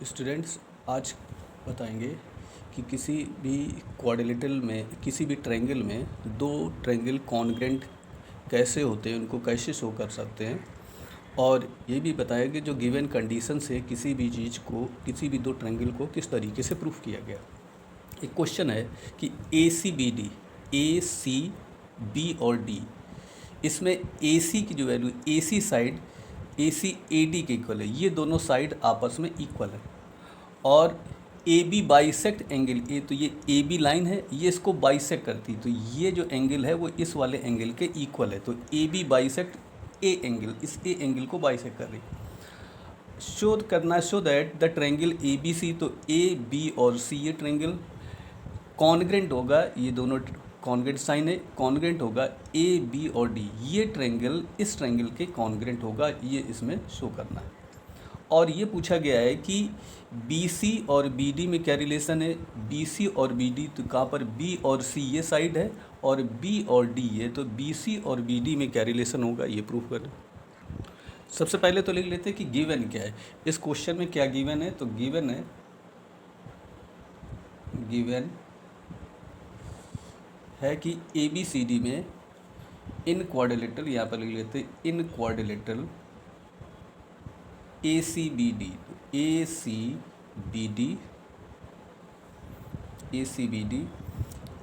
Students, आज बताएंगे कि किसी भी क्वाड्रिलेटरल में, किसी भी ट्रायंगल में दो ट्रायंगल कॉन्ग्रेंट कैसे होते हैं, उनको कैसे शो कर सकते हैं। और ये भी बताएंगे जो गिवन कंडीशन से किसी भी चीज़ को, किसी भी दो ट्रायंगल को किस तरीके से प्रूफ किया गया। एक क्वेश्चन है कि ए सी बी और डी, इसमें ए सी की जो value, A C side A C A D के इक्वल है, ये दोनों साइड आपस में इक्वल है। और A B bisect angle A, तो ये ए बी लाइन है, ये इसको बाइसेक्ट करती है, तो ये जो एंगल है वो इस वाले एंगल के इक्वल है। तो A B bisect A angle, इस ए एंगल को बाइसेक्ट कर रही है। शो करना, show that the triangle A B C, तो ए बी और सी ये ट्रायंगल कॉन्ग्रेंट होगा, ये दोनों कॉन्ग्रेंट साइन है, कॉन्ग्रेंट होगा ए बी और डी, ये ट्रायंगल इस ट्रायंगल के कॉन्ग्रेंट होगा, ये इसमें शो करना है। और ये पूछा गया है कि बी सी और बी डी में क्या रिलेशन है। बी सी और बी डी, तो कहाँ पर बी और सी ये साइड है और बी और डी ये, तो बी सी और बी डी में क्या रिलेशन होगा, ये प्रूफ करें। सबसे पहले तो लिख लेते हैं कि गिवन क्या है। इस क्वेश्चन में क्या गिवन है, तो गिवन है, गिवन है कि ए बी सी डी में इन क्वाड्रिलेटरल, यहाँ पर लिख लेते हैं in quadrilateral A C B D, A C B D, A C B D,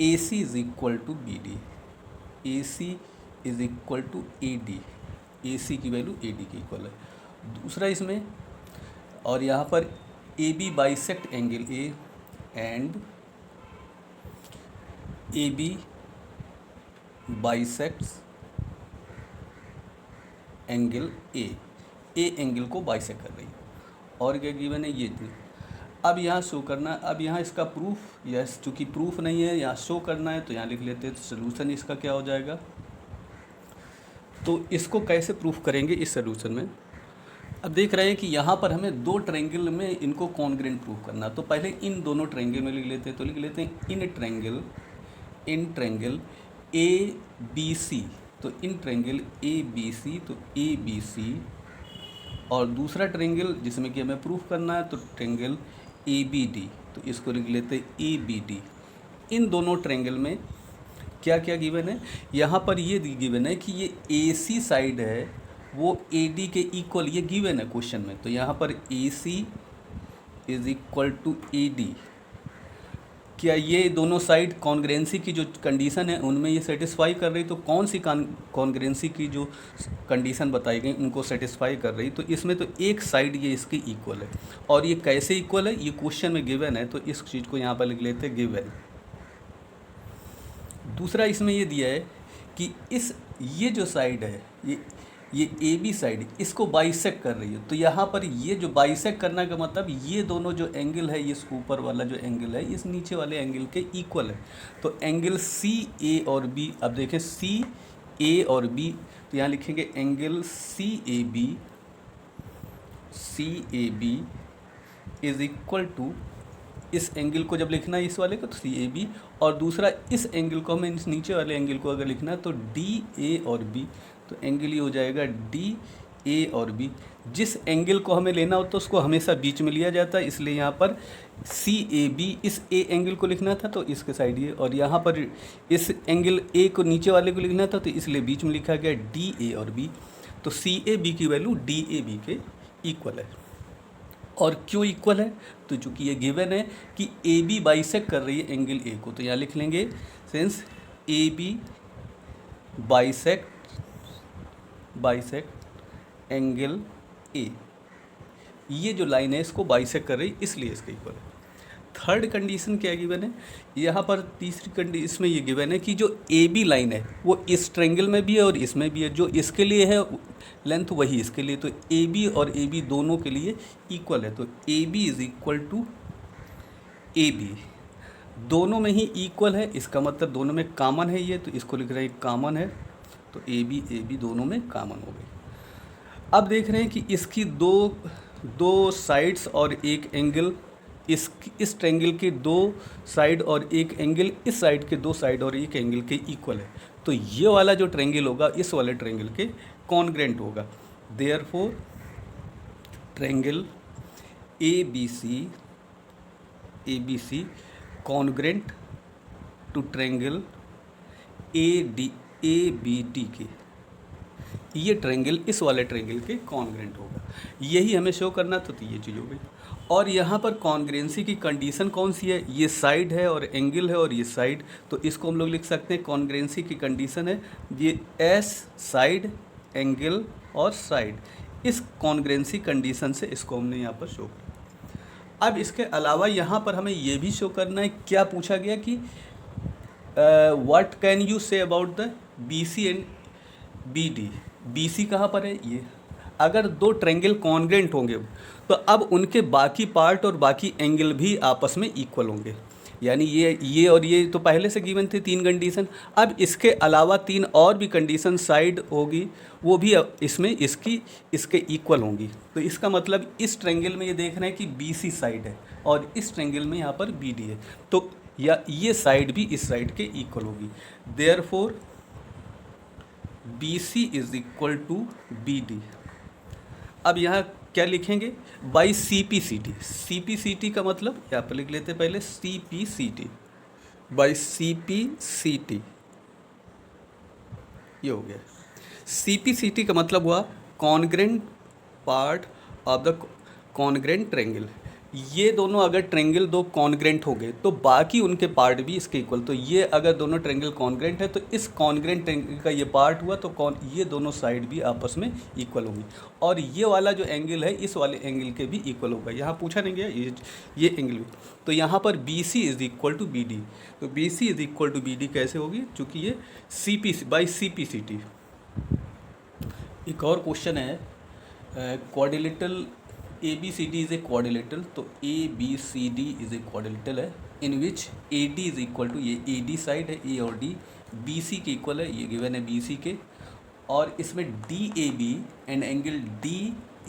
A C is equal to B D, A C is equal to A D, A C की value A D की equal है। दूसरा इसमें, और यहाँ पर A B bisect angle A and A B bisects angle A angle को bisect कर रही है। और क्या गिवन है, ये थी। अब यहाँ शो करना, अब यहाँ इसका प्रूफ, यस चूँकि प्रूफ नहीं है, यहाँ शो करना है, तो यहाँ लिख लेते हैं सोल्यूशन इसका क्या हो जाएगा। तो इसको कैसे प्रूफ करेंगे इस सोल्यूशन में। अब देख रहे हैं कि यहाँ पर हमें दो ट्रायंगल में इनको कॉन्ग्रेंट प्रूफ करना, तो पहले इन दोनों ट्रायंगल में लिख लेते हैं। तो लिख लेते हैं in triangle A B C, तो इन ट्रायंगल ए बी सी, तो ए बी सी। और दूसरा ट्रायंगल जिसमें कि हमें प्रूफ करना है, तो ट्रायंगल ए बी डी, तो इसको लिख लेते हैं ए बी डी। इन दोनों ट्रायंगल में क्या क्या गिवन है, यहाँ पर ये गिवन है कि ये ए सी साइड है वो ए डी के इक्वल, ये गिवन है क्वेश्चन में। तो यहाँ पर A C is equal to A D, क्या ये दोनों साइड कॉन्ग्रेंसी की जो कंडीशन है उनमें ये सेटिस्फाई कर रही, तो कौन सी कॉन्ग्रेंसी की जो कंडीशन बताई गई उनको सेटिस्फाई कर रही, तो इसमें तो एक साइड ये इसकी इक्वल है। और ये कैसे इक्वल है, ये क्वेश्चन में गिवन है, तो इस चीज़ को यहाँ पर लिख लेते हैं गिवन। दूसरा इसमें ये दिया है कि ये जो साइड है, ये ए बी साइड इसको बाइसेक्ट कर रही है। तो यहाँ पर ये जो बाइसेक्ट करने का मतलब, ये दोनों जो एंगल है, ये ऊपर वाला जो एंगल है इस नीचे वाले एंगल के इक्वल है। तो एंगल सी ए और बी, अब देखें सी ए और बी, तो यहाँ लिखेंगे angle C A B is equal to, इस एंगल को जब लिखना है इस वाले को, तो सी ए बी, और दूसरा इस एंगल को हमें इस नीचे वाले एंगल को अगर लिखना है तो डी ए और बी, तो एंगल ये हो जाएगा डी ए और बी। जिस एंगल को हमें लेना होता है उसको हमेशा बीच में लिया जाता है, इसलिए यहाँ पर सी ए बी, इस ए एंगल को लिखना था तो इसके साइड ये, और यहाँ पर इस एंगल ए को नीचे वाले को लिखना था तो इसलिए बीच में लिखा गया डी ए और बी। तो सी ए बी की वैल्यू डी ए बी के इक्वल है। और क्यों इक्वल है, तो चूँकि ये गिवन है कि ए बी बाइसेक्ट कर रही है एंगल ए को, तो यहाँ लिख लेंगे since A B bisect angle A, ये जो लाइन है इसको बाइसेक्ट कर रही, इसलिए इसके इक्वल है। थर्ड कंडीशन क्या गिवन है, यहाँ पर तीसरी कंडीशन इसमें ये गिवन है कि जो ए बी लाइन है वो इस ट्रायंगल में भी है और इसमें भी है, जो इसके लिए है लेंथ वही इसके लिए, तो ए बी और ए बी दोनों के लिए इक्वल है। तो A B is equal to A B, दोनों में ही इक्वल है, इसका मतलब दोनों में कॉमन है ये, तो इसको लिख रहे हैं कॉमन है, तो ए बी दोनों में कॉमन हो गई। अब देख रहे हैं कि इसकी दो साइड्स और एक एंगल, इस ट्रायंगल के दो साइड और एक एंगल इस साइड के दो साइड और एक एंगल के इक्वल है, तो ये वाला जो ट्रायंगल होगा इस वाले ट्रायंगल के कॉन्ग्रेंट होगा। Therefore triangle A B C congruent to triangle A B D के, ये ट्रायंगल इस वाले ट्रायंगल के कॉन्ग्रेंट होगा। यही हमें शो करना था, तो ये चीज़ हो गई। और यहाँ पर कॉन्ग्रेंसी की कंडीशन कौन सी है, ये साइड है और एंगल है और ये साइड, तो इसको हम लोग लिख सकते हैं कॉन्ग्रेंसी की कंडीशन है ये एस साइड एंगल और साइड, इस कॉन्ग्रेंसी कंडीशन से इसको हमने यहाँ पर शो किया। अब इसके अलावा यहाँ पर हमें ये भी शो करना है, क्या पूछा गया कि what can you say about the B C and B D. B C कहाँ पर है, ये अगर दो ट्रायंगल कॉन्ग्रेंट होंगे तो अब उनके बाकी पार्ट और बाकी एंगल भी आपस में इक्वल होंगे, यानी ये और ये तो पहले से गिवन थे 3 कंडीशन। अब इसके अलावा 3 और भी कंडीशन साइड होगी, वो भी इसमें इसके इक्वल होंगी। तो इसका मतलब इस ट्रायंगल में ये देख रहे हैं कि बी सी साइड है और इस ट्रायंगल में यहाँ पर बी डी है, तो या ये साइड भी इस साइड के इक्वल होगी। Therefore B C is equal to B D. अब यहाँ क्या लिखेंगे, by C P C T. C P C T का मतलब यहाँ पर लिख लेते हैं पहले C P C T, by C P C T, ये हो गया। सी पी सी टी का मतलब हुआ congruent part of the congruent triangle. ये दोनों अगर ट्रायंगल दो कॉन्ग्रेंट हो गए तो बाकी उनके पार्ट भी इसके इक्वल, तो ये अगर दोनों ट्रायंगल कॉन्ग्रेंट है तो इस कॉन्ग्रेंट ट्रायंगल का ये पार्ट हुआ तो ये दोनों साइड भी आपस में इक्वल होंगी, और ये वाला जो एंगल है इस वाले एंगल के भी इक्वल होगा। यहाँ पूछा नहीं गया ये एंगल भी, तो यहाँ पर B C is equal to B D. तो B C is equal to B D कैसे होगी, चूँकि ये C P by C P C T. एक और क्वेश्चन है, quadrilateral A B C D is a quadrilateral, तो A B C D is a quadrilateral है in which A D is equal to, ये ए डी साइड है, ए और D B C के equal है, ये गिवन है बी सी के, और इसमें D A B and angle D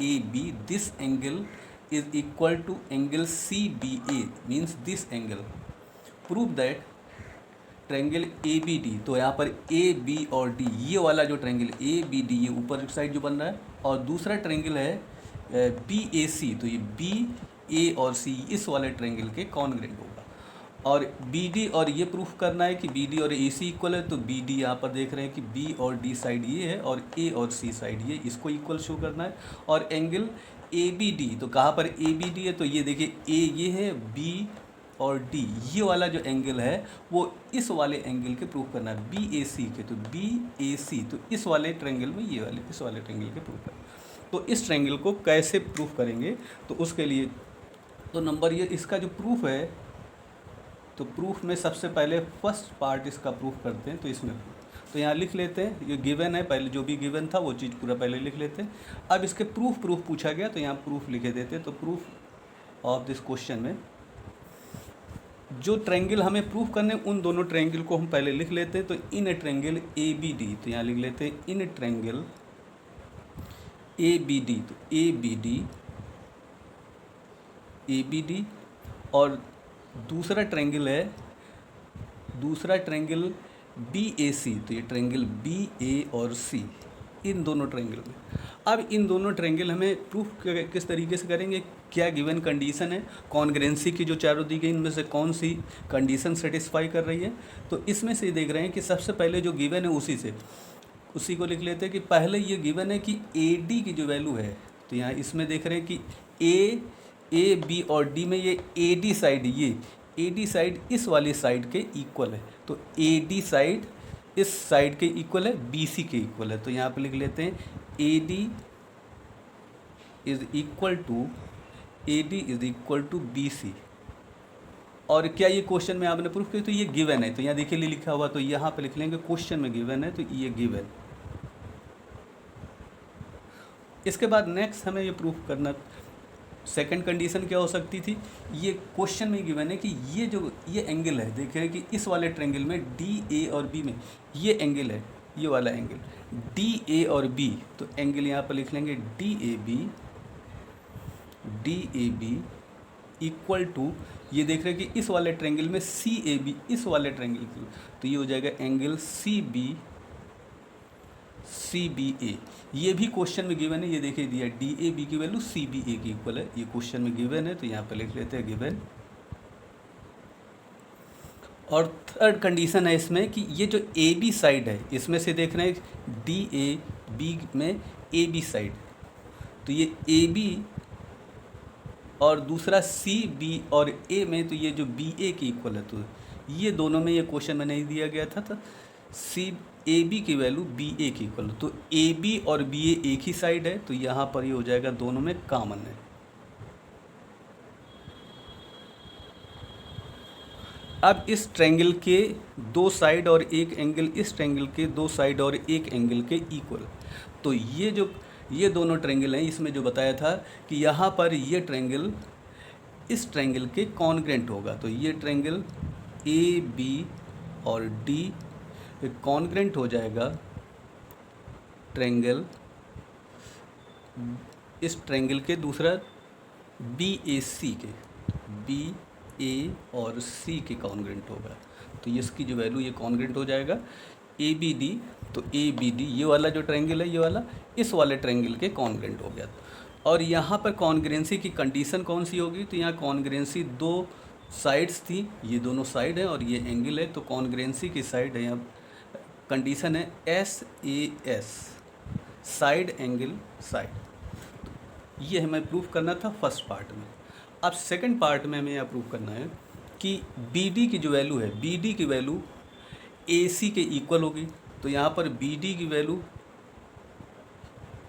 A B, this angle is equal to angle C B A, means this angle. Prove that triangle A B D, तो यहाँ पर ए बी और D, ये वाला जो ट्रायंगल ए बी डी, ये ऊपर side जो बन रहा है, और दूसरा ट्रायंगल है बी ए सी, तो ये बी ए और सी इस वाले ट्रायंगल के कॉन्ग्रेंट होगा। और बी डी और ये प्रूफ करना है कि बी डी और ए सी इक्वल है, तो बी डी यहाँ पर देख रहे हैं कि बी और डी साइड ये है और ए और सी साइड ये, इसको इक्वल शो करना है। और एंगल ए बी डी, तो कहाँ पर ए बी डी है, तो ये देखिए ए ये है, बी और डी ये वाला जो एंगल है वो इस वाले एंगल के प्रूफ करना है, बी ए सी के, तो बी ए सी, तो इस वाले ट्रायंगल में ये वाले इस वाले ट्रायंगल के प्रूफ करना। तो इस ट्रायंगल को कैसे प्रूफ करेंगे, तो उसके लिए तो नंबर ये इसका जो प्रूफ है, तो प्रूफ में सबसे पहले फर्स्ट पार्ट इसका प्रूफ करते हैं, तो इसमें तो यहाँ लिख लेते हैं, ये गिवन है, पहले जो भी गिवन था वो चीज़ पूरा पहले लिख लेते हैं। अब इसके प्रूफ पूछा गया तो यहाँ प्रूफ लिखे देते हैं। तो प्रूफ ऑफ दिस क्वेश्चन में जो ट्रायंगल हमें प्रूफ करने उन दोनों ट्रायंगल को हम पहले लिख लेते हैं। तो in a triangle A B D, तो यहाँ लिख लेते हैं in a triangle A B D, तो ए बी डी, और दूसरा ट्रायंगल है बी ए सी, तो ये ट्रायंगल बी ए और सी, इन दोनों ट्रायंगल में। अब इन दोनों ट्रायंगल हमें प्रूफ किस तरीके से करेंगे, क्या गिवन कंडीशन है, कॉन्ग्रेंसी की जो चारों दी गई इनमें से कौन सी कंडीशन सेटिस्फाई कर रही है। तो इसमें से देख रहे हैं कि सबसे पहले जो गिवन है उसी को लिख लेते हैं कि पहले ये गिवन है कि ए डी की जो वैल्यू है, तो यहाँ इसमें देख रहे हैं कि ए बी और डी में ये ए डी साइड, ये ए डी साइड इस वाली साइड के इक्वल है, तो ए डी साइड इस साइड के इक्वल है, बी सी के इक्वल है। तो यहाँ पे लिख लेते हैं A D is equal to B C. और क्या ये क्वेश्चन में आपने प्रूफ किया, तो ये गिवन है, तो यहाँ देखिए लिखा हुआ, तो यहाँ पे लिख लेंगे क्वेश्चन में गिवन है, तो ये गिवन। इसके बाद नेक्स्ट हमें ये प्रूफ करना, सेकंड कंडीशन क्या हो सकती थी, ये क्वेश्चन में गिवन है कि ये एंगल है, देखिए कि इस वाले ट्रायंगल में डी ए और बी में ये एंगल है, ये वाला एंगल डी ए और बी, तो एंगल यहाँ पर लिख लेंगे D A B equal to, ये देख रहे हैं कि इस वाले ट्रायंगल में सी ए बी इस वाले ट्रायंगल की, तो ये हो जाएगा एंगल सी सी बी ए, ये भी क्वेश्चन में गिवन है, ये देखिए दिया डी ए बी की वैल्यू सी बी ए की इक्वल है, ये क्वेश्चन में गिवन है, तो यहाँ पर लिख लेते हैं गिवन। और थर्ड कंडीशन है इसमें कि ये जो ए बी साइड है, इसमें से देख रहे हैं डी ए बी में ए बी साइड, तो ये ए बी और दूसरा सी बी और ए में, तो ये जो बी ए की इक्वल है, तो ये दोनों में ये क्वेश्चन में नहीं दिया गया था, तो सी ए बी की वैल्यू बी ए की इक्वल, तो ए बी और बी ए एक ही साइड है, तो यहाँ पर ये हो जाएगा दोनों में कॉमन है। अब इस ट्रायंगल के दो साइड और एक एंगल, इस ट्रायंगल के दो साइड और एक एंगल के इक्वल, तो ये दोनों ट्रायंगल हैं, इसमें जो बताया था कि यहाँ पर ये ट्रायंगल इस ट्रायंगल के कॉन्ग्रेंट होगा, तो ये ट्रायंगल ए बी और डी कॉन्ग्रेंट हो जाएगा ट्रायंगल, इस ट्रायंगल के दूसरा बी ए सी के, बी ए और सी के कॉन्ग्रेंट होगा, तो इसकी जो वैल्यू ये कॉन्ग्रेंट हो जाएगा ए बी डी, तो ए बी डी ये वाला जो ट्रायंगल है, ये वाला इस वाले ट्रायंगल के कॉन्ग्रेंट हो गया। और यहाँ पर कॉन्ग्रेंसी की कंडीशन कौन सी होगी, तो यहाँ कॉन्ग्रेंसी दो साइड्स थी, ये दोनों साइड है और ये एंगल है, तो कॉन्ग्रेंसी की साइड है, यहाँ कंडीशन है S A S, side angle side, ये हमें प्रूफ करना था फर्स्ट पार्ट में। अब सेकंड पार्ट में हमें यह प्रूव करना है कि बी डी की जो वैल्यू है, बी डी की वैल्यू ए सी के इक्वल होगी, तो यहाँ पर बी डी की वैल्यू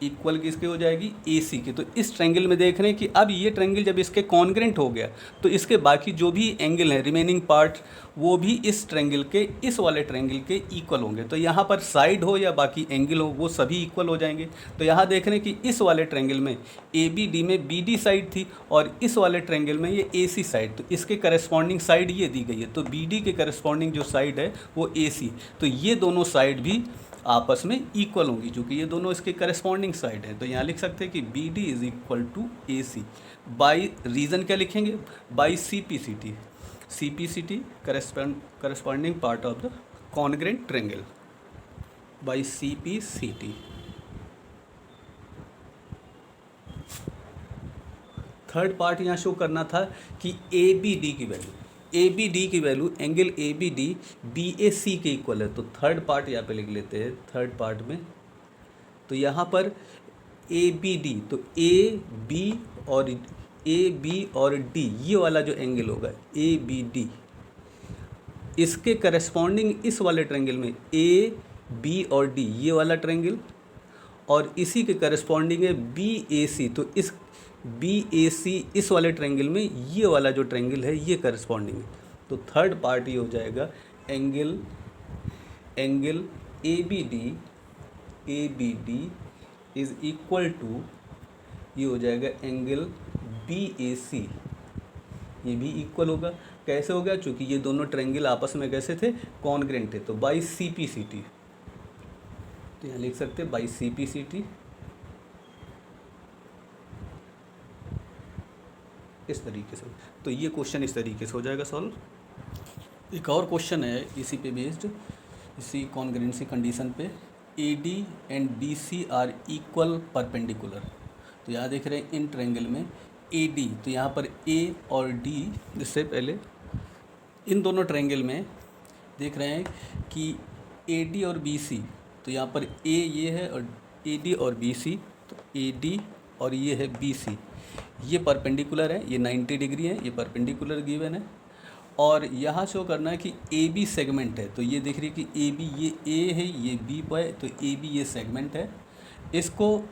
इक्वल किसके हो जाएगी, ए सी के। तो इस ट्रायंगल में देख रहे हैं कि अब ये ट्रायंगल जब इसके कॉन्ग्रेंट हो गया, तो इसके बाकी जो भी एंगल है, रिमेनिंग पार्ट, वो भी इस ट्रायंगल के, इस वाले ट्रायंगल के इक्वल होंगे। तो यहाँ पर साइड हो या बाकी एंगल हो, वो सभी इक्वल हो जाएंगे। तो यहाँ देख रहे हैं कि इस वाले ट्रायंगल में ए बी डी में बी डी साइड थी और इस वाले ट्रायंगल में ये ए सी साइड, तो इसके करस्पॉन्डिंग साइड ये दी गई है, तो बी डी के करस्पॉन्डिंग जो साइड है वो ए सी, तो ये दोनों साइड भी आपस में इक्वल होंगी, क्योंकि ये दोनों इसके करस्पॉन्डिंग साइड हैं। तो यहाँ लिख सकते हैं कि B D is equal to A C by, reason क्या लिखेंगे, by C P C T, C P C T corresponding part of the congruent triangle, by C P C T. Third part यहाँ show करना था कि A B D की value, A B D की value angle A B D B A C के equal है। तो third part यहाँ पे लिख लेते हैं, थर्ड पार्ट में तो यहाँ पर ए बी डी, तो ए बी और डी, ये वाला जो एंगल होगा ए बी डी, इसके करस्पॉन्डिंग इस वाले ट्रायंगल में ए बी और डी, ये वाला ट्रायंगल, और इसी के करस्पॉन्डिंग है बी ए सी, तो इस बी ए सी इस वाले ट्रायंगल में ये वाला जो ट्रायंगल है ये करस्पॉन्डिंग है। तो थर्ड पार्ट ये हो जाएगा angle A B D is equal to, ये हो जाएगा एंगल बी ए सी, ये भी इक्वल होगा। कैसे होगा, चूँकि ये दोनों ट्रायंगल आपस में कैसे थे, कॉन्ग्रेंट थे, तो by C P C T, तो यहाँ लिख सकते हैं by C P C T, इस तरीके से। तो ये क्वेश्चन इस तरीके से हो जाएगा सॉल्व। एक और क्वेश्चन है इसी पे बेस्ड, इसी कॉन्ग्रेंसी कंडीशन पे, A D and B C are equal perpendicular. तो यहाँ देख रहे हैं इन ट्रायंगल में ए डी, तो यहाँ पर ए और डी, इससे पहले इन दोनों ट्रायंगल में देख रहे हैं कि ए डी और बी सी, तो यहाँ पर ए ये है और ए डी और बी सी, तो ए डी और ये है बी सी, ये परपेंडिकुलर है, ये 90 डिग्री है, ये परपेंडिकुलर गिवन है। और यहाँ शो करना है कि ए बी सेगमेंट है, तो ये देख रही है कि ए बी, ये ए है, ये बी है, तो ए बी ये सेगमेंट है, इसको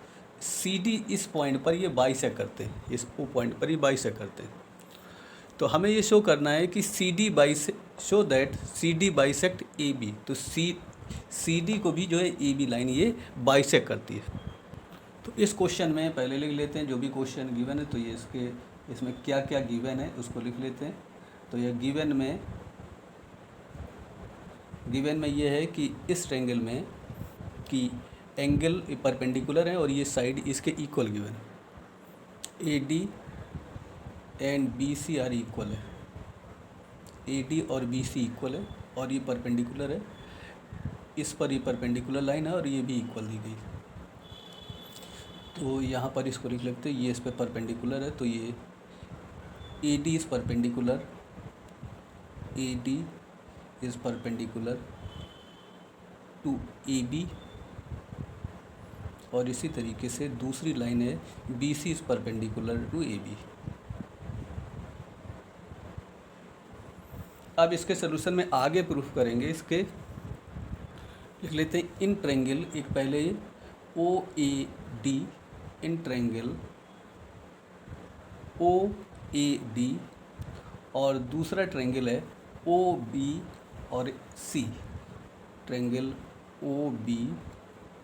सी डी इस पॉइंट पर ये बाइसेक्ट करते हैं, इस पॉइंट पर ही बाइसेक्ट करते हैं। तो हमें ये शो करना है कि C D show that C D bisect A B, तो सी डी को भी जो है ए बी लाइन ये बाइसेक्ट करती है। तो इस क्वेश्चन में पहले लिख लेते हैं जो भी क्वेश्चन गिवन है, तो ये इसमें क्या क्या गिवन है उसको लिख लेते हैं। तो ये गिवन में ये है कि इस ट्रायंगल में कि एंगल परपेंडिकुलर है और ये साइड इसके इक्वल गिवन है, A D and B C are equal है, ए डी और बी सी इक्वल है और ये परपेंडिकुलर है, इस पर ये परपेंडिकुलर लाइन है और ये भी इक्वल दी गई। तो यहाँ पर इसको लिख लेते हैं, ये इस पे परपेंडिकुलर है, तो ये AD is perpendicular, AD is perpendicular to AB, और इसी तरीके से दूसरी लाइन है BC is perpendicular to AB। अब इसके सोल्यूशन में आगे प्रूफ करेंगे। इसके लिख लेते हैं इन ट्रायंगल, एक पहले OAD, इन ट्रायंगल OAD, और दूसरा ट्रायंगल है OB और C, ट्रायंगल OB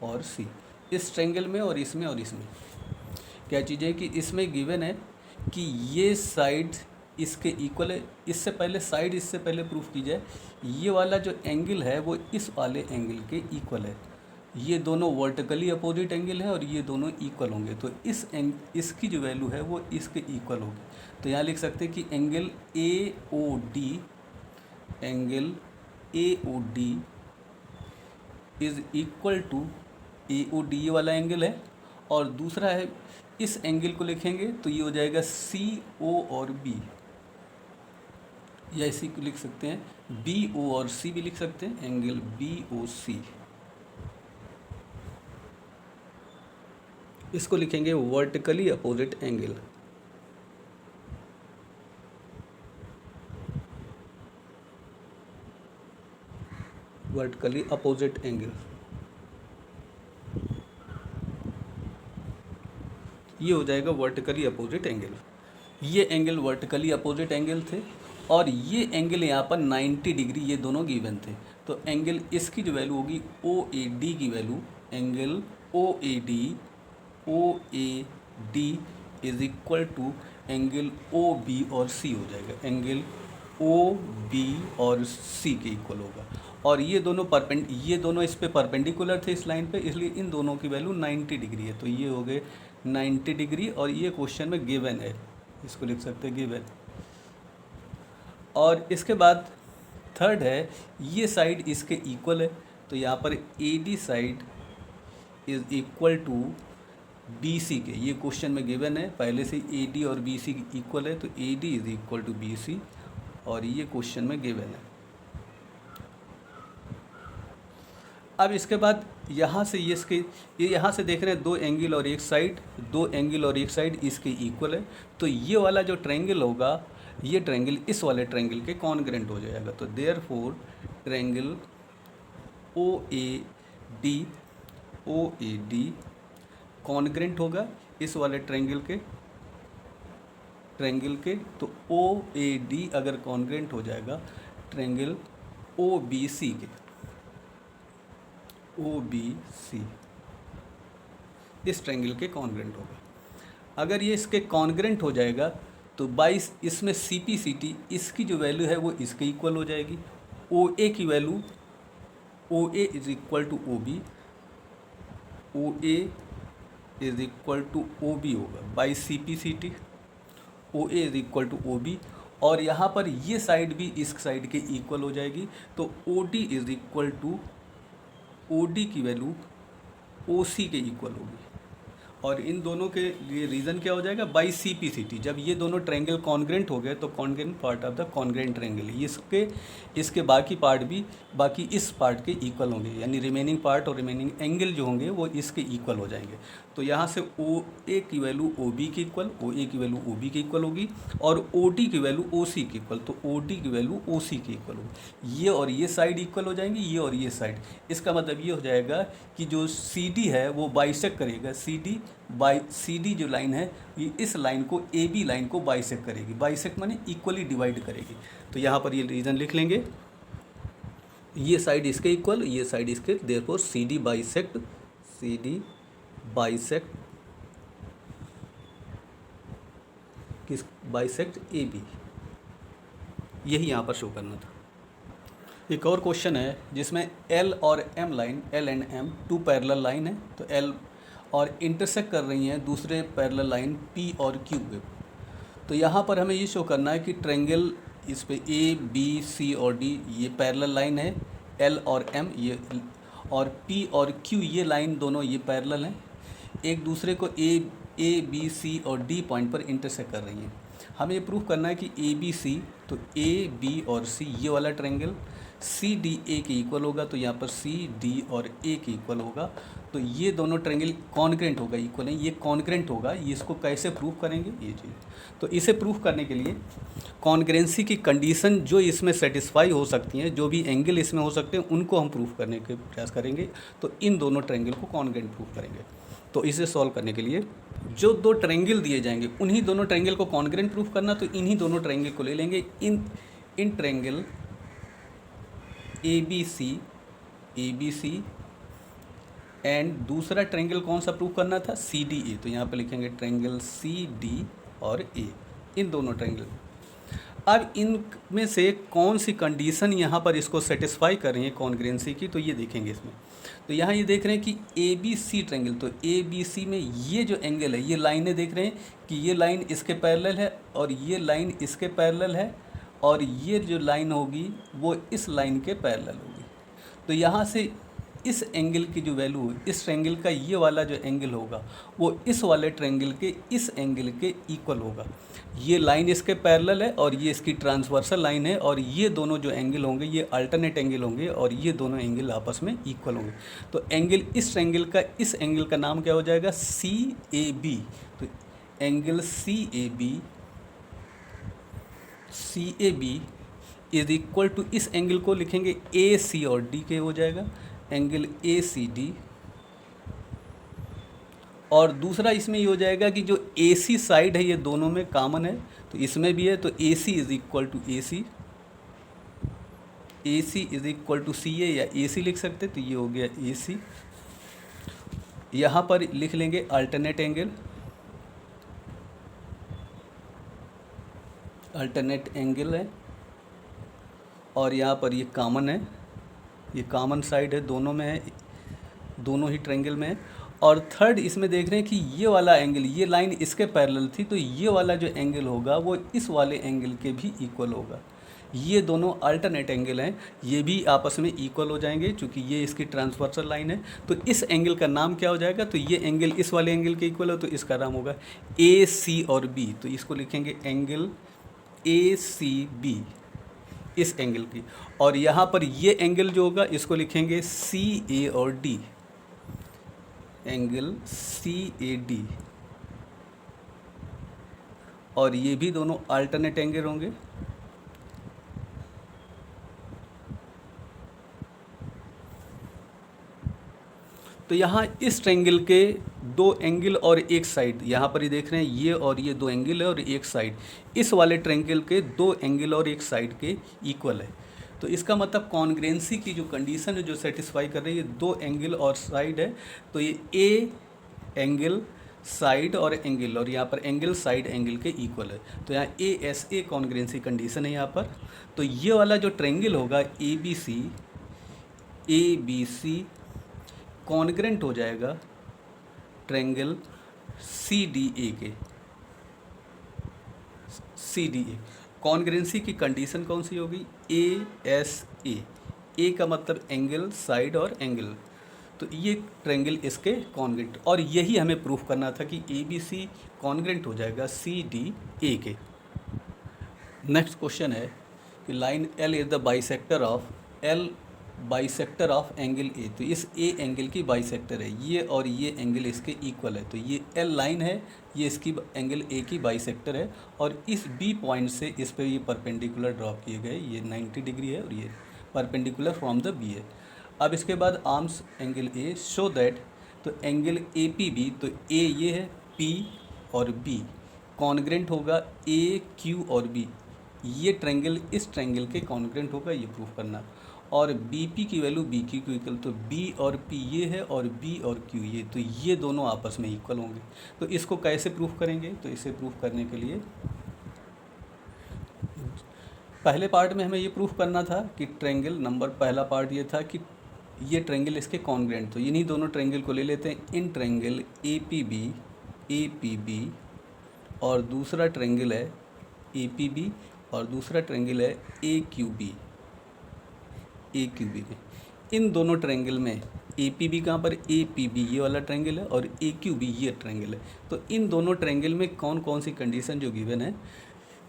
और C। इस ट्रायंगल में और इसमें क्या चीज़ें कि इसमें गिवन है कि ये साइड इसके इक्वल है। इससे पहले साइड, इससे पहले प्रूफ की जाए, ये वाला जो एंगल है वो इस वाले एंगल के इक्वल है। ये दोनं वर्टिकली अपोजिट एंगल है और ये दोनों इक्वल होंगे, तो इसकी जो वैल्यू है वो इसके इक्वल होगी। तो यहाँ लिख सकते हैं कि angle AOD is equal to AOD, ये वाला एंगल है, और दूसरा है इस एंगल को लिखेंगे तो ये हो जाएगा CO और B, या इसी को लिख सकते हैं BO और C भी लिख सकते हैं, एंगल BOC। इसको लिखेंगे vertically opposite angle. Vertically opposite angle, ये हो जाएगा वर्टिकली अपोजिट एंगल। ये एंगल वर्टिकली अपोजिट एंगल थे, और ये एंगल यहाँ पर 90 डिग्री, ये दोनों गिवन थे। तो एंगल इसकी जो वैल्यू होगी OAD की value, angle OAD is equal to angle OB और C हो जाएगा, एंगल OB और C के इक्वल होगा। और ये दोनों इस पे परपेंडिकुलर थे इस लाइन पे, इसलिए इन दोनों की वैल्यू 90 डिग्री है। तो ये हो गए 90 डिग्री, और ये क्वेश्चन में गिवन है, इसको लिख सकते हैं गिवन। और इसके बाद थर्ड है, ये साइड इसके इक्वल है, तो यहाँ पर AD side is equal to BC के, ये क्वेश्चन में गिवन है पहले से AD और BC इक्वल है, तो AD is equal to BC, और ये क्वेश्चन में गिवन है। अब इसके बाद यहाँ से ये यहाँ से देख रहे हैं दो एंगल और एक साइड इसके इक्वल है, तो ये वाला जो ट्रायंगल होगा, ये ट्रायंगल इस वाले ट्रायंगल के कॉन्ग्रेंट हो जाएगा। तो देयरफॉर ट्रायंगल OAD कॉन्ग्रेंट होगा इस वाले ट्रायंगल के, तो OAD अगर कॉन्ग्रेंट हो जाएगा ट्रायंगल OBC के, OBC इस ट्रायंगल के कॉन्ग्रेंट होगा। अगर ये इसके कॉन्ग्रेंट हो जाएगा तो 22 इसमें CPCT इसकी जो वैल्यू है वो इसके इक्वल हो जाएगी। OA की value, OA is equal to OB, OA is equal to OB होगा by CPCT, OA is equal to OB, और यहाँ पर ये साइड भी इस साइड के इक्वल हो जाएगी, तो OD is equal to, OD की वैल्यू OC के इक्वल होगी। और इन दोनों के लिए रीज़न क्या हो जाएगा, बाई CPCT। जब ये दोनों ट्रायंगल कॉन्ग्रेंट हो गए तो congruent part of the congruent triangle, इसके बाकी पार्ट भी बाकी इस पार्ट के इक्वल होंगे, यानी रिमेनिंग पार्ट और रिमेनिंग एंगल जो होंगे वो इसके इक्वल हो जाएंगे। तो यहाँ से OA की वैल्यू OB के इक्वल, OA की वैल्यू OB के इक्वल होगी, और OD की वैल्यू OC के इक्वल, तो OD की वैल्यू OC के इक्वल होगी। ये और ये साइड इक्वल हो जाएंगी, ये और ये साइड। इसका मतलब ये हो जाएगा कि जो CD है वो बाइसेक्ट करेगा, CD जो लाइन है ये इस लाइन को, AB लाइन को बाइसेक्ट करेगी। बाइसेक्ट माने इक्वली डिवाइड करेगी। तो यहाँ पर ये रीज़न लिख लेंगे, ये साइड इसके इक्वल, ये साइड इसके, देयरफॉर CD बाइसेक्ट AB, यही यहाँ पर शो करना था। एक और क्वेश्चन है जिसमें L और M line, L and M two parallel line है, तो L और इंटरसेक्ट कर रही हैं दूसरे पैरेलल लाइन P और Q के। तो यहाँ पर हमें ये शो करना है कि ट्रायंगल इस पे A B C और D ये पैरेलल लाइन है, L और M ये और पी और क्यू ये लाइन दोनों ये पैरेलल हैं, एक दूसरे को ए बी सी और डी पॉइंट पर इंटरसेक्ट कर रही हैं। हमें ये प्रूफ करना है कि ए बी सी, तो ए बी और सी ये वाला ट्रायंगल सी डी ए के इक्वल होगा, तो यहाँ पर सी डी और ए के इक्वल होगा। तो ये दोनों ट्रायंगल कॉन्ग्रेंट होगा, इक्वल है, ये कॉन्ग्रेंट होगा। ये इसको कैसे प्रूफ करेंगे ये चीज़, तो इसे प्रूफ करने के लिए कॉन्ग्रेंसी की कंडीशन जो इसमें सेटिस्फाई हो सकती हैं, जो भी एंगल इसमें हो सकते हैं, उनको हम प्रूफ करने के प्रयास करेंगे। तो इन दोनों ट्रायंगल को कॉन्ग्रेंट प्रूफ करेंगे। तो इसे सॉल्व करने के लिए जो दो ट्रायंगल दिए जाएंगे उन्हीं दोनों ट्रायंगल को कॉन्ग्रेंट प्रूफ करना, तो इन्हीं दोनों ट्रायंगल को ले लेंगे। In triangle A B C and दूसरा ट्रायंगल कौन सा प्रूफ करना था, सी डी ए, तो यहाँ पे लिखेंगे ट्रायंगल सी डी और ए, इन दोनों ट्रायंगल। अब इनमें से कौन सी कंडीशन यहाँ पर इसको सेटिस्फाई कर रही है कॉन्ग्रेंसी की, तो ये देखेंगे इसमें। तो यहाँ ये देख रहे हैं कि ए बी सी ट्रायंगल, तो ए बी सी में ये जो एंगल है, ये लाइनें देख रहे हैं कि ये लाइन इसके पैरेलल है और ये लाइन इसके पैरेलल है, और ये जो लाइन होगी वो इस लाइन के पैरेलल होगी। तो यहाँ से इस एंगल की जो वैल्यू है, इस ट्रायंगल का ये वाला जो एंगल होगा वो इस वाले ट्रायंगल के इस एंगल के इक्वल होगा। ये लाइन इसके पैरेलल है और ये इसकी ट्रांसवर्सल लाइन है, और ये दोनों जो एंगल होंगे ये अल्टरनेट एंगल होंगे, और ये दोनों एंगल आपस में इक्वल होंगे। तो एंगल इस ट्रायंगल का इस एंगल का नाम क्या हो जाएगा, सी ए बी। तो angle C A B is equal to, इस एंगल को लिखेंगे ए सी और डी के हो जाएगा, एंगल ए सी डी। और दूसरा इसमें ये हो जाएगा कि जो ए सी साइड है ये दोनों में कॉमन है, तो इसमें भी है, तो A C is equal to A C is equal to C A, या ए सी लिख सकते, तो ये हो गया ए सी। यहाँ पर लिख लेंगे अल्टरनेट एंगल है, और यहाँ पर ये कॉमन है, ये कॉमन साइड है, दोनों में है, दोनों ही ट्रायंगल में है। और थर्ड इसमें देख रहे हैं कि ये वाला एंगल, ये लाइन इसके पैरेलल थी, तो ये वाला जो एंगल होगा वो इस वाले एंगल के भी इक्वल होगा। ये दोनों अल्टरनेट एंगल हैं, ये भी आपस में इक्वल हो जाएंगे क्योंकि ये इसकी ट्रांसवर्सल लाइन है। तो इस एंगल का नाम क्या हो जाएगा, तो ये एंगल इस वाले एंगल के इक्वल हो, तो इसका नाम होगा ए सी और बी। तो इसको लिखेंगे एंगल ए सी बी, इस एंगल की। और यहाँ पर ये एंगल जो होगा इसको लिखेंगे सी ए और D, angle C A D, और ये भी दोनों अल्टरनेट एंगल होंगे। तो यहाँ इस ट्रायंगल के दो एंगल और एक साइड, यहाँ पर ये देख रहे हैं ये और ये दो एंगल है और एक साइड, इस वाले ट्रायंगल के दो एंगल और एक साइड के इक्वल है। तो इसका मतलब कॉन्ग्रेंसी की जो कंडीशन है जो सेटिस्फाई कर रही है, दो एंगल और साइड है, तो ये ए एंगल साइड और एंगल, और यहाँ पर एंगल साइड एंगल के इक्वल है। तो यहाँ ए एस ए कॉन्ग्रेंसी कंडीशन है यहाँ पर। तो ये वाला जो ट्रायंगल होगा ए बी सी कॉन्ग्रेंट हो जाएगा ट्रायंगल सी डी ए के, सी डी ए। कॉन्ग्रेंसी की कंडीशन कौन सी होगी, ए एस ए का मतलब एंगल साइड और एंगल, तो ये ट्रायंगल इसके कॉन्ग्रेंट, और यही हमें प्रूफ करना था कि ए बी सी कॉन्ग्रेंट हो जाएगा सी डी ए के। नेक्स्ट क्वेश्चन है कि line L is the bisector of angle A. तो इस ए एंगल की बाइसेक्टर है, ये और ये एंगल इसके इक्वल है, तो ये एल लाइन है, ये इसकी एंगल ए की बाइसेक्टर है, और इस बी पॉइंट से इस पे ये परपेंडिकुलर ड्रॉप किए गए, ये 90 डिग्री है और ये परपेंडिकुलर फ्रॉम द बी है। अब इसके बाद arms angle A show that, तो एंगल ए पी बी, तो ए ये है, पी और बी कॉन्ग्रेंट होगा ए क्यू और बी, ये ट्रायंगल इस ट्रायंगल के कॉन्ग्रेंट होगा, ये प्रूफ करना। और बी पी की वैल्यू बी क्यू की इक्वल, तो बी और पी ये है और बी और क्यू ये, तो ये दोनों आपस में इक्वल होंगे। तो इसको कैसे प्रूफ करेंगे, तो इसे प्रूफ करने के लिए पहले पार्ट में हमें ये प्रूफ करना था कि ट्रायंगल नंबर, पहला पार्ट ये था कि ये ट्रायंगल इसके कॉन्ग्रेंट, तो इन्हीं दोनों ट्रायंगल को ले लेते हैं। In triangle A P B और दूसरा ट्रायंगल है ए पी बी और दूसरा ट्रायंगल है ए क्यू बी में इन दोनों ट्रायंगल में ए पी बी कहाँ पर, ए पी बी ये वाला ट्रायंगल है और ए क्यू बी ये ट्रायंगल है। तो इन दोनों ट्रायंगल में कौन कौन सी कंडीशन जो गिवन है,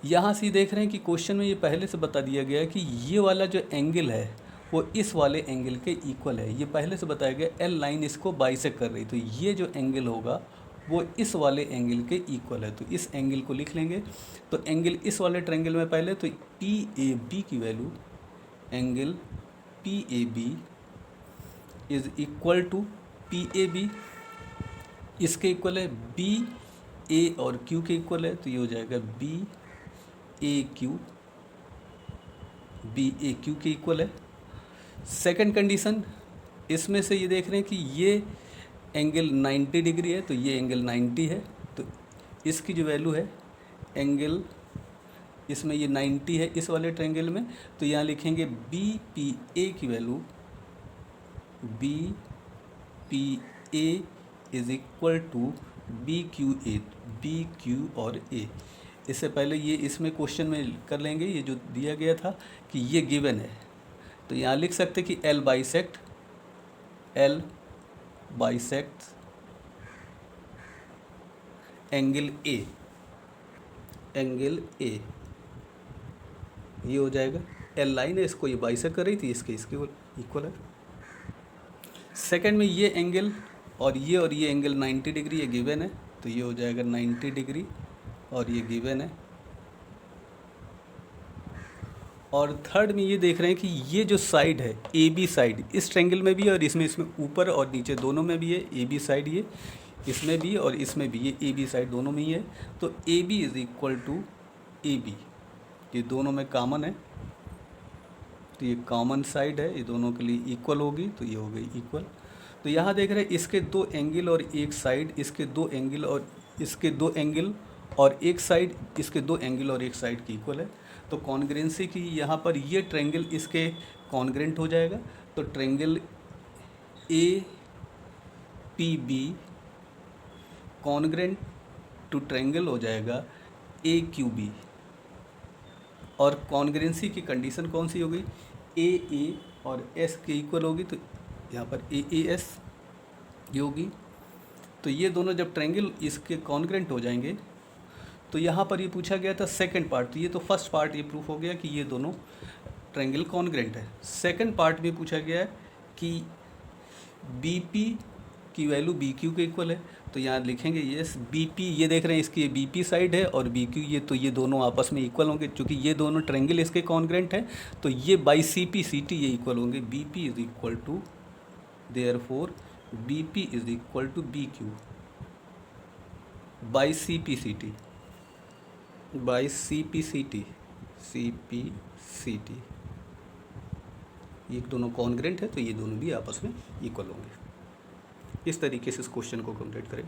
यहाँ से देख रहे हैं कि क्वेश्चन में ये पहले से बता दिया गया है कि ये वाला जो एंगल है वो इस वाले एंगल के इक्वल है। ये पहले से बताया गया, एल लाइन इसको बाइसेक्ट कर रही, तो ये जो एंगल होगा वो इस वाले एंगल के इक्वल है। तो इस एंगल को लिख लेंगे। तो एंगल इस वाले ट्रायंगल में पहले तो पी ए बी की value, angle P A B is equal to P A B, इसके इक्वल है बी ए और क्यू के इक्वल है, तो ये हो जाएगा B A Q, B A Q के इक्वल है। सेकंड कंडीशन, इसमें से ये देख रहे हैं कि ये एंगल 90 डिग्री है, तो ये एंगल 90 है, तो इसकी जो वैल्यू है एंगल, इसमें ये 90 है इस वाले ट्रायंगल में, तो यहाँ लिखेंगे बी पी ए की value, B P A is equal to B Q A, B Q और ए। इससे पहले ये इसमें क्वेश्चन में कर लेंगे, ये जो दिया गया था कि ये गिवन है, तो यहाँ लिख सकते कि एल बाइसेक्ट एंगल ए, ये हो जाएगा, एल लाइन है, इसको ये बाइसेक्ट कर रही थी, इसके इक्वल है। सेकंड में ये एंगल और ये एंगल 90 डिग्री ये गिवन है, तो ये हो जाएगा 90 डिग्री और ये गिवन है। और थर्ड में ये देख रहे हैं कि ये जो साइड है ए बी साइड, इस ट्रायंगल में भी है और इसमें ऊपर और नीचे दोनों में भी है ए बी साइड, ये इसमें भी और इसमें भी, ये ए बी साइड दोनों में ही है। तो A B is equal to A B, ये दोनों में कॉमन है, तो ये कॉमन साइड है, ये दोनों के लिए इक्वल होगी, तो ये हो गई इक्वल। तो यहाँ देख रहे हैं इसके दो एंगल और एक साइड, इसके दो एंगल और इसके दो एंगल और एक साइड, इसके दो एंगल और एक साइड की इक्वल है। तो कॉन्ग्रेंसी की यहाँ पर ये ट्रायंगल इसके कॉन्ग्रेंट हो जाएगा, तो triangle A P B congruent to triangle हो जाएगा ए क्यू बी। और कॉन्ग्रेंसी की कंडीशन कौन सी हो गई, ए और एस के इक्वल होगी, तो यहाँ पर ए एस ये होगी। तो ये दोनों जब ट्रायंगल इसके कॉन्ग्रेंट हो जाएंगे, तो यहाँ पर ये पूछा गया था सेकंड पार्ट, तो ये तो फर्स्ट पार्ट ये प्रूफ हो गया कि ये दोनों ट्रायंगल कॉन्ग्रेंट है। सेकंड पार्ट में पूछा गया है कि बी पी की वैल्यू बी क्यू के इक्वल है, तो यहाँ लिखेंगे यस बी पी, ये देख रहे हैं इसकी बी पी साइड है और बी क्यू ये, तो ये दोनों आपस में इक्वल होंगे, क्योंकि ये दोनों ट्रायंगल इसके कॉन्ग्रेंट है, तो ये by C P C T ये इक्वल होंगे। B P is equal to, therefore B P is equal to B Q by C P C T, by C P C T, ये दोनों congruent है, तो ये दोनों भी आपस में इक्वल होंगे। इस तरीके से इस क्वेश्चन को कंप्लीट करें।